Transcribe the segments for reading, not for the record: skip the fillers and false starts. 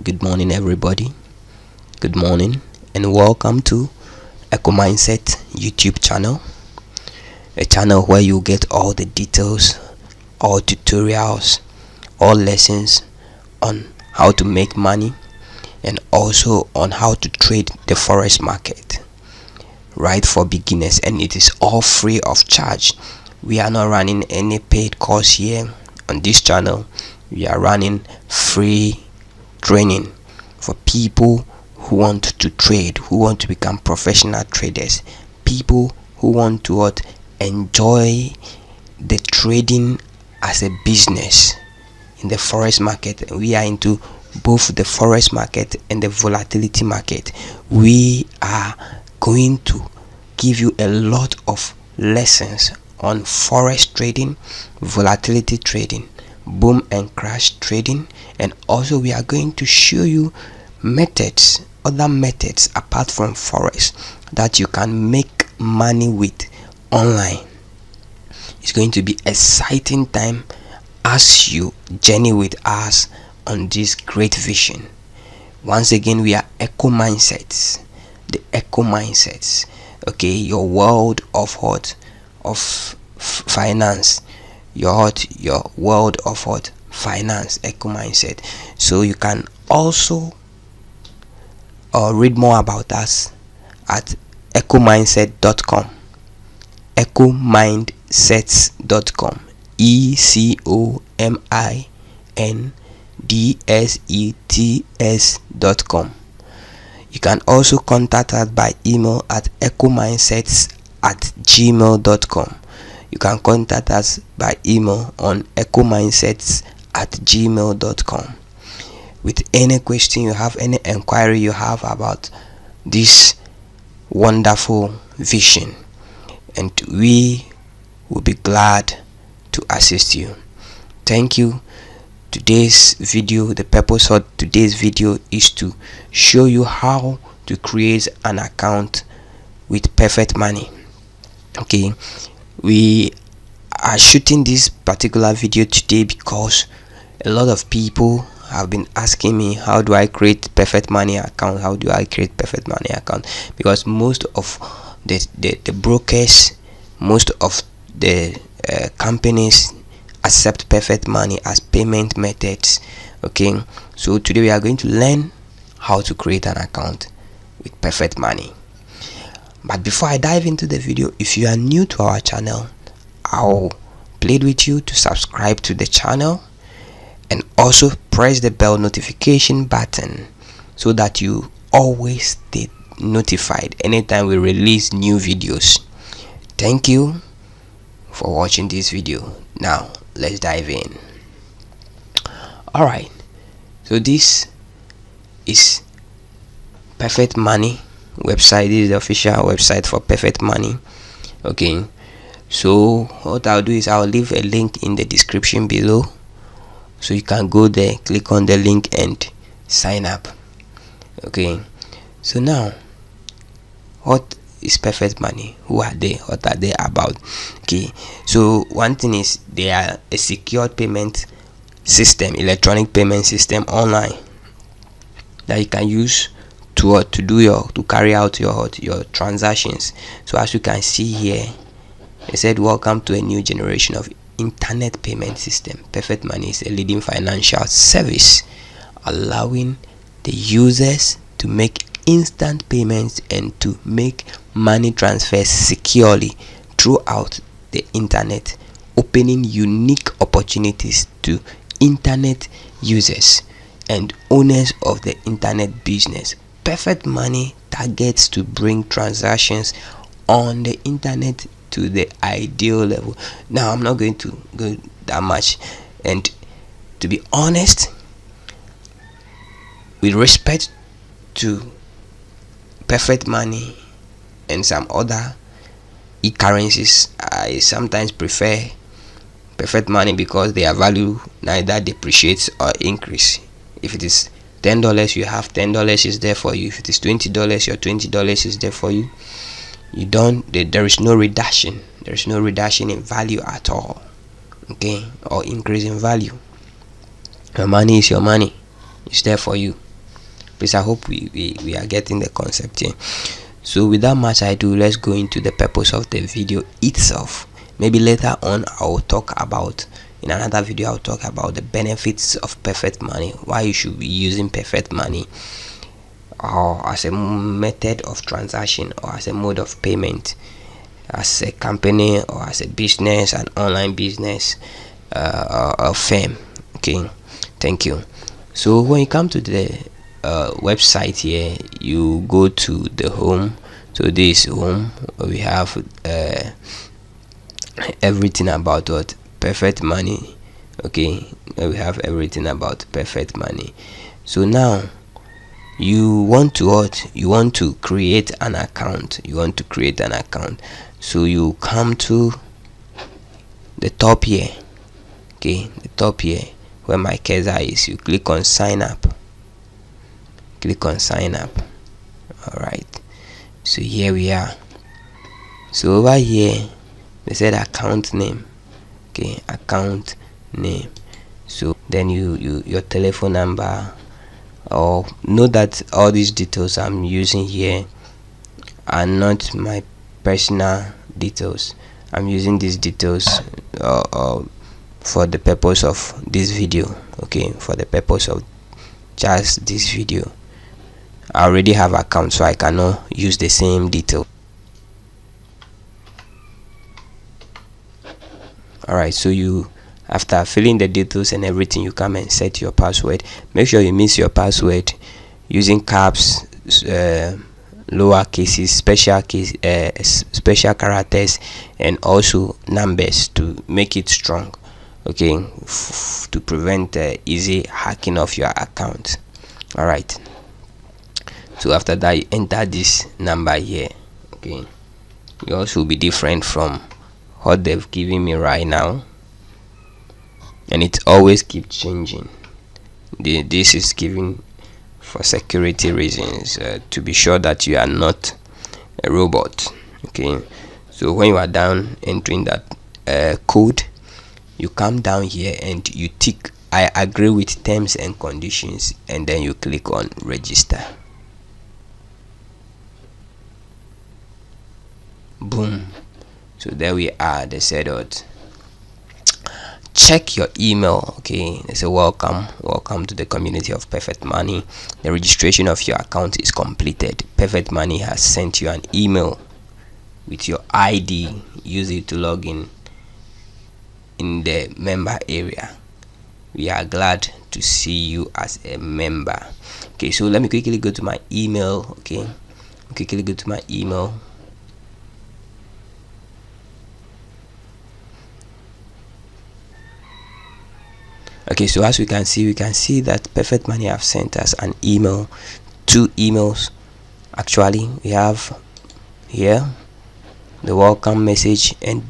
good morning, everybody. Good morning, and welcome to ECOMINDSETS YouTube channel, a channel where you get all the details, all tutorials, all lessons on how to make money and also on how to trade the forex market, right, for beginners. And it is all free of charge. We are not running any paid course here on this channel. We are running free training for people who want to trade, who want to become professional traders, people who want to enjoy the trading as a business in the forex market. We are into both the forex market and the volatility market. We are going to give you a lot of lessons on forex trading, volatility trading, boom and crash trading, and also we are going to show you methods, other methods apart from forex that you can make money with online. It's going to be exciting time as you journey with us on this great vision. Once again, we are ECOMINDSETS, the ECOMINDSETS. Okay, your world of finance, your world of finance, ECOMINDSET. So you can also read more about us at ECOMINDSET.com, ECOMINDSETS.com, ECOMINDSETS.com. You can also contact us by email at ECOMINDSETS@gmail.com. You can contact us by email on ECOMINDSETS@gmail.com with any question you have, any inquiry you have about this wonderful vision, and we will be glad to assist you. Thank you. Today's video, the purpose of today's video is to show you how to create an account with Perfectmoney. Okay, we are shooting this particular video today because a lot of people have been asking me, how do I create Perfectmoney account? How do I create Perfectmoney account? Because most of the brokers, most of the companies accept Perfectmoney as payment methods. Okay, so today we are going to learn how to create an account with Perfectmoney. But before I dive into the video, if you are new to our channel, I'll plead with you to subscribe to the channel and also press the bell notification button so that you always stay notified anytime we release new videos. Thank you for watching this video. Now let's dive in. Alright, so this is Perfectmoney website. This is the official website for Perfectmoney. Okay, so what I'll do is I'll leave a link in the description below, so you can go there, click on the link and sign up. Okay, so now, what is Perfectmoney? Who are they? What are they about? Okay, so one thing is they are a secured payment system, electronic payment system online that you can use to carry out your transactions. So as you can see here, it said, welcome to a new generation of internet payment system. Perfectmoney is a leading financial service allowing the users to make instant payments and to make money transfers securely throughout the internet, opening unique opportunities to internet users and owners of the internet business. Perfectmoney targets to bring transactions on the internet to the ideal level. Now I'm not going to go that much, and to be honest, with respect to Perfectmoney and some other e-currencies, I sometimes prefer Perfectmoney because their value neither depreciates or increase. If it is $10, you have $10 is there for you. If it is $20, your $20 is there for you. There is no reduction. There is no reduction in value at all. Okay, or increase in value. Your money is your money. It's there for you. Please, I hope we are getting the concept here. So without much ado, let's go into the purpose of the video itself. Maybe later on I'll talk about, in another video I'll talk about the benefits of Perfect Money, why you should be using Perfect Money, or as a method of transaction, or as a mode of payment, as a company, or as a business, an online business, or a firm. Okay, thank you. So when you come to the website here, you go to the home. So this home, we have everything about what Perfect Money. Okay, we have everything about Perfect Money. So now you want to what? You want to create an account. So you come to the top here. Okay, the top here where my cursor is, you click on sign up. All right, so here we are. So over here they said account name. Okay, account name. So then your telephone number, or know that all these details I'm using here are not my personal details. I'm using these details for the purpose of this video. Okay, for the purpose of just this video. I already have account, so I cannot use the same detail. Alright, so you, after filling the details and everything, you come and set your password. Make sure you miss your password using caps, lower cases, special characters, and also numbers to make it strong. Okay, to prevent easy hacking of your account. Alright, so after that you enter this number here. Okay, yours will be different from what they've given me right now, and it always keeps changing. This is given for security reasons, to be sure that you are not a robot. Okay, so when you are done entering that code, you come down here and you tick I agree with terms and conditions, and then you click on register. Boom. So there we are. They said what? Check your email. Okay, they say welcome to the community of Perfect Money. The registration of your account is completed. Perfect Money has sent you an email with your ID. Use it to log in the member area. We are glad to see you as a member. Okay, so let me quickly go to my email. Okay, quickly go to my email. Okay, so as we can see that Perfect Money have sent us an email, 2 emails actually. We have here the welcome message, and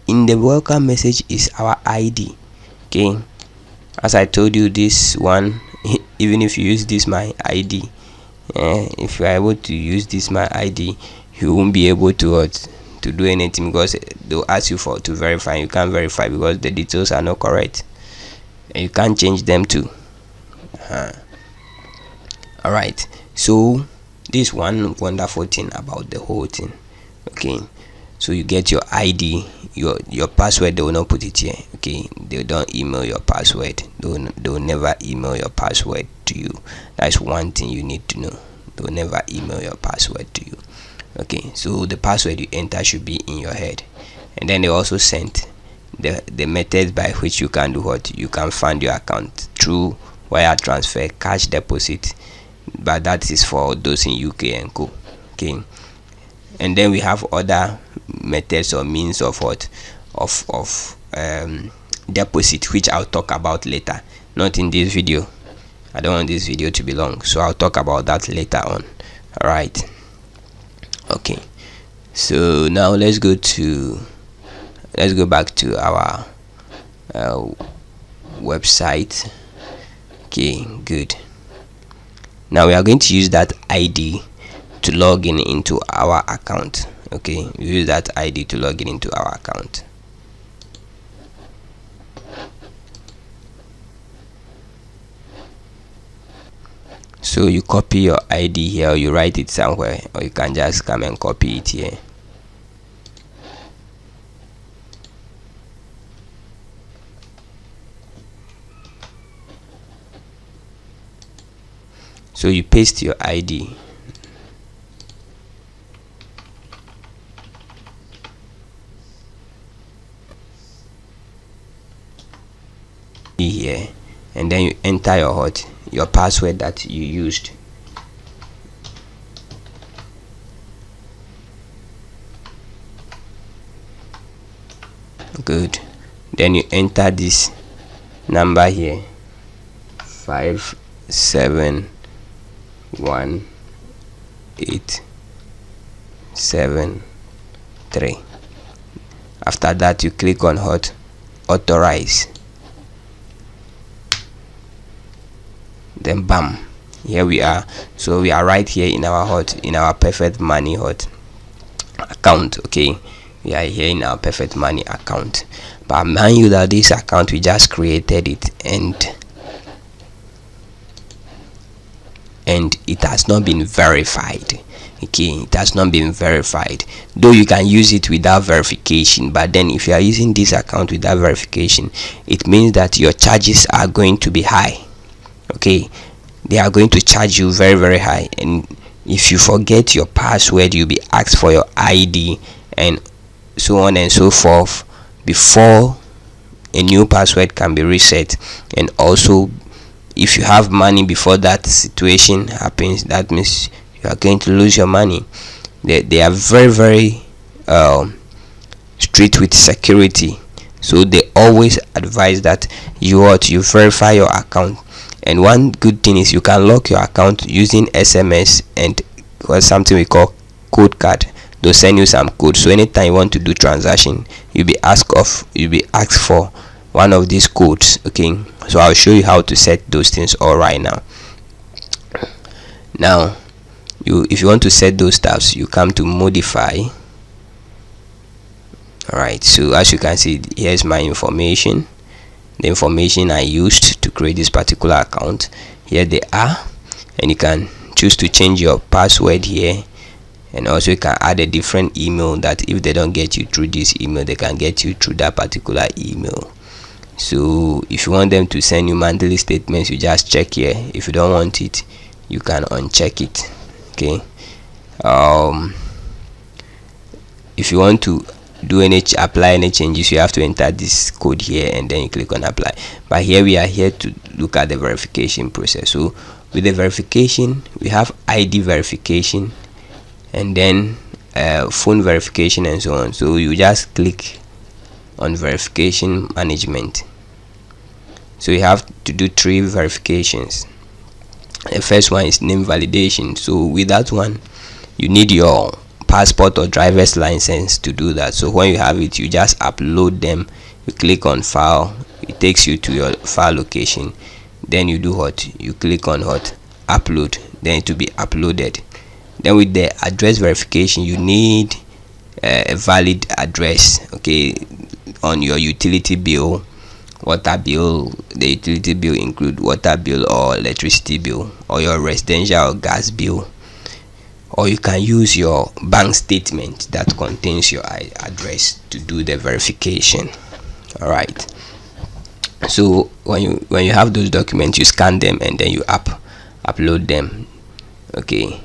in the welcome message is our ID. Okay, as I told you, this one, even if you use this my ID, if you are able to use this my ID, you won't be able to do anything, because they'll ask you to verify. You can't verify because the details are not correct, and you can't change them too. All right, so this one wonderful thing about the whole thing. Okay, so you get your ID, your password. They will not put it here. Okay, they don't email your password. They'll never email your password to you. That's one thing you need to know. They'll never email your password to you. Okay, so the password you enter should be in your head. And then they also sent the methods by which you can do what? You can fund your account through wire transfer, cash deposit, but that is for those in UK and co. Okay, and then we have other methods or means of what? Of deposit, which I'll talk about later, not in this video. I don't want this video to be long, so I'll talk about that later on. All right, okay, so now let's go back to our website. Okay, good. Now we are going to use that ID to log in into our account. Okay, we use that ID to log in into our account. So you copy your ID here, or you write it somewhere, or you can just come and copy it here. So you paste your ID. Here, and then you enter your password that you used. Good. Then you enter this number here, 5718773. After that, you click on authorize. Then bam, here we are. So we are right here in our Perfectmoney account. Okay, we are here in our Perfectmoney account, but mind you that this account, we just created it, and it has not been verified. Okay, it has not been verified, though you can use it without verification. But then if you are using this account without verification, it means that your charges are going to be high. Okay, they are going to charge you very, very high, and if you forget your password, you'll be asked for your ID and so on and so forth before a new password can be reset. And also, if you have money before that situation happens, that means you are going to lose your money. They are very, very strict with security, so they always advise that you verify your account. And one good thing is you can lock your account using SMS and something we call code card. They'll send you some code, so anytime you want to do transaction, you'll be asked for one of these codes. Okay, so I'll show you how to set those things all right now. If you want to set those tabs, you come to modify. Alright, so as you can see, here's my information, the information I used to create this particular account. Here they are, and you can choose to change your password here, and also you can add a different email that if they don't get you through this email, they can get you through that particular email. So if you want them to send you monthly statements, you just check here. If you don't want it, you can uncheck it. Okay, if you want to apply any changes, you have to enter this code here, and then you click on apply. But here we are here to look at the verification process. So with the verification, we have ID verification, and then phone verification, and so on. So you just click on verification management. So you have to do 3 verifications. The first one is name validation. So with that one, you need your passport or driver's license to do that. So when you have it, you just upload them. You click on file, it takes you to your file location. Then you do you click on upload, then it will be uploaded. Then with the address verification, you need a valid address, okay, on your utility bill, water bill. The utility bill include water bill or electricity bill, or your residential or gas bill, or you can use your bank statement that contains your address to do the verification. All right, so when you have those documents, you scan them and then you upload them. Okay,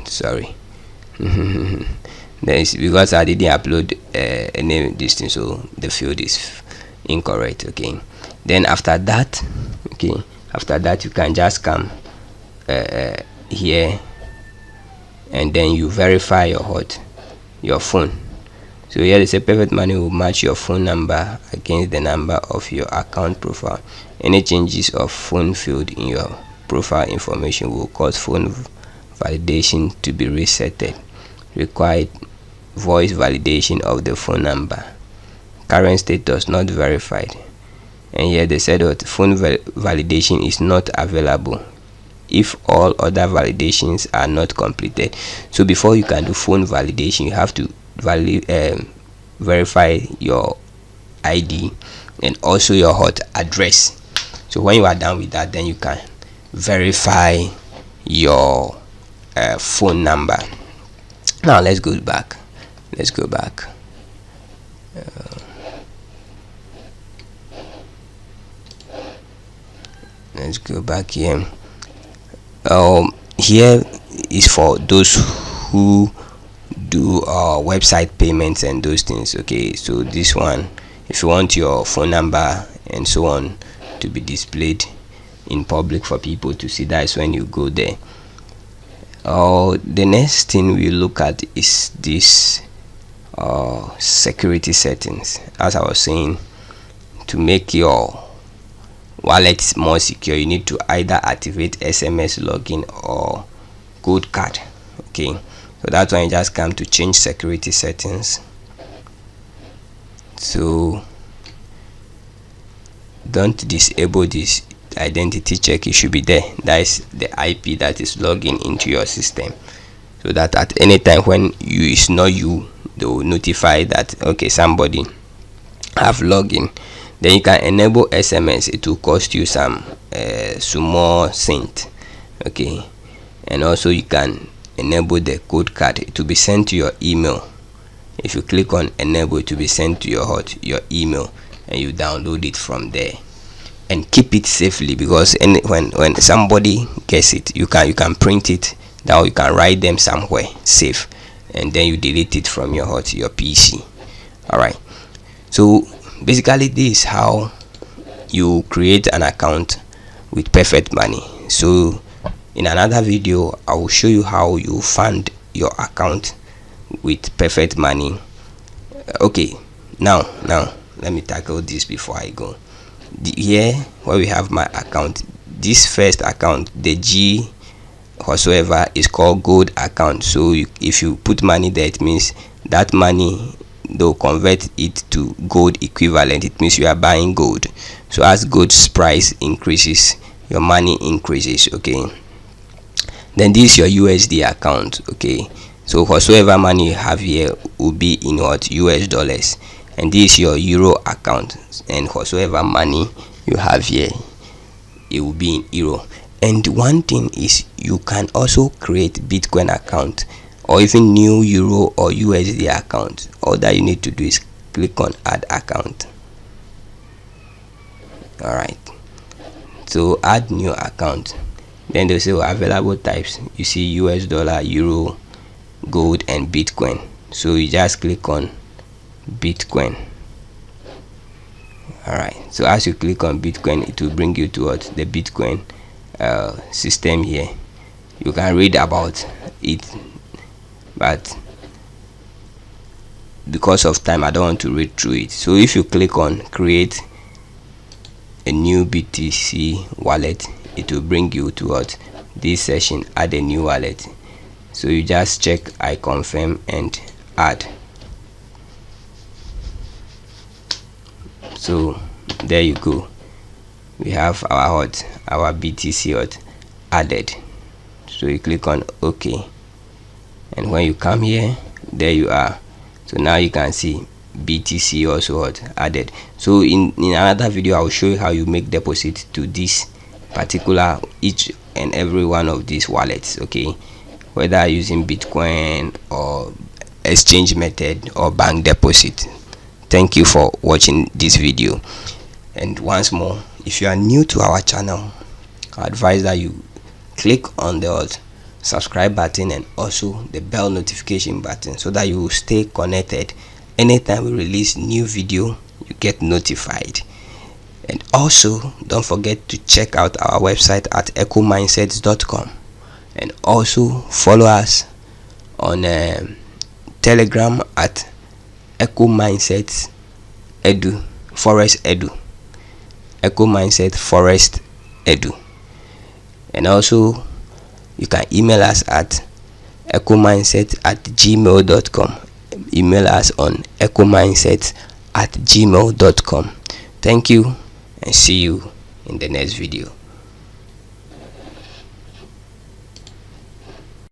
sorry. Then because I didn't upload any this thing, so the field is incorrect. Okay, then after that, you can just come here, and then you verify your phone. So here they say Perfectmoney will match your phone number against the number of your account profile. Any changes of phone field in your profile information will cause phone validation to be resetted. Required voice validation of the phone number. Current status not verified. And here they said that phone validation is not available if all other validations are not completed. So before you can do phone validation, you have to verify your ID and also your address. So when you are done with that, then you can verify your phone number. Now let's go back. Let's go back. Let's go back here. Here is for those who do website payments and those things. Okay, so this one, if you want your phone number and so on to be displayed in public for people to see, that is when you go there. The next thing we look at is this security settings. As I was saying, to make your wallet more secure, you need to either activate SMS login or code card. Okay, so that's when you just come to change security settings. So don't disable this identity check. It should be there. That is the IP that is logging into your system, so that at any time when it's not you, they will notify that okay, somebody have login. Then you can enable SMS. It will cost you some small cent. Okay, and also you can enable the code card. It will be sent to your email. If you click on enable, it will be sent to your email, and you download it from there and keep it safely, because when somebody gets it, you can print it down, you can write them somewhere safe, and then you delete it from your PC. All right, so basically this is how you create an account with Perfectmoney. So in another video, I will show you how you fund your account with Perfectmoney. Okay, now let me tackle this before I go. Here where we have my account, this first account, the G whatsoever, is called gold account. So if you put money there, it means that money they'll convert it to gold equivalent. It means you are buying gold. So as gold's price increases, your money increases. Okay, then this is your USD account. Okay, so whatsoever money you have here will be in what? US dollars. And this is your euro account, and whatsoever money you have here, it will be in euro. And one thing is, you can also create Bitcoin account or even new euro or USD account. All that you need to do is click on add account. All right, so add new account. Then they say available types. You see US dollar, euro, gold, and Bitcoin. So you just click on Bitcoin. All right, so as you click on Bitcoin, it will bring you to the Bitcoin system here. You can read about it, but because of time I don't want to read through it. So if you click on create a new BTC wallet, it will bring you to this session, add a new wallet. So you just check I confirm and add. So there you go, we have our BTC added. So you click on OK, and when you come here, there you are. So now you can see BTC also added. So in another video, I will show you how you make deposit to this particular each and every one of these wallets. Okay, whether using Bitcoin or exchange method or bank deposit. Thank you for watching this video. And once more, if you are new to our channel, I advise that you click on the subscribe button and also the bell notification button, so that you will stay connected. Anytime we release new video, you get notified. And also don't forget to check out our website at ECOMINDSETS.com, and also follow us on Telegram at ECOMINDSETS Edu Forest Edu, ECOMINDSETS Forest Edu. And also you can email us at ECOMINDSETS@gmail.com. Email us on ECOMINDSETS@gmail.com. Thank you, and see you in the next video.